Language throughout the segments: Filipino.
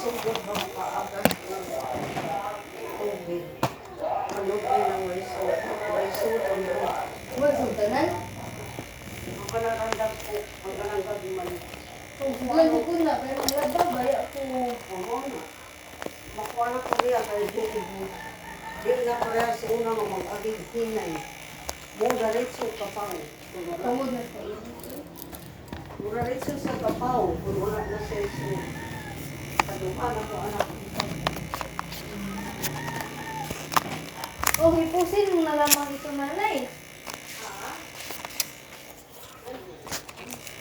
sugod ba kaagas ng tubig. Ano ba ng resort? Resort ano? Masultanan? Ang kanarandang po, ang kanarandang man. Tugulan ko na, pero naglabay ako. Oo na. Makuha na ko niya kay Jojo. Di na pareha si una nga mag-agig hinay. Mura ritso kapaw. Tungod na sa iyo. Mura ritso sa kapaw. Kung wala na sa iso. Kaduhan ako anak. Oh, hipusin mo na lamang ito nanay.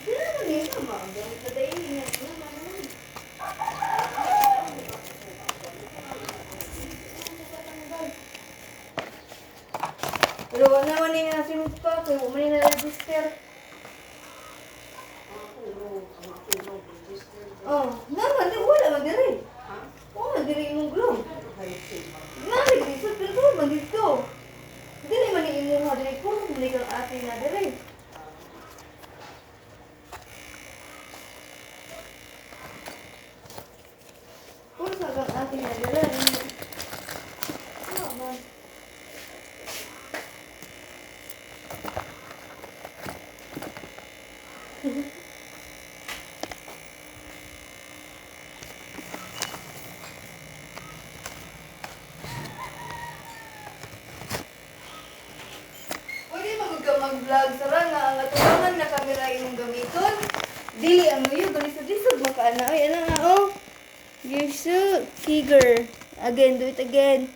Di naman ito, maagamit na dahil niya. Pero wala naman niya nasimot pa, kaya wala man na register. Oh, naman, di wala man din rin. Wala din rin imong glong. Narigisod, pero wala man dito. Hindi naman yung imong hadri ko, hindi kang ate na din. Kung sa kang ate na din. Wala man. Pwede mag-vlog sa nga ang atubangan na kamera imong gamiton. Dili ang uyo, balisod-lisod makaana. Ay, ano nga, oh. You're so eager. Again, do it again.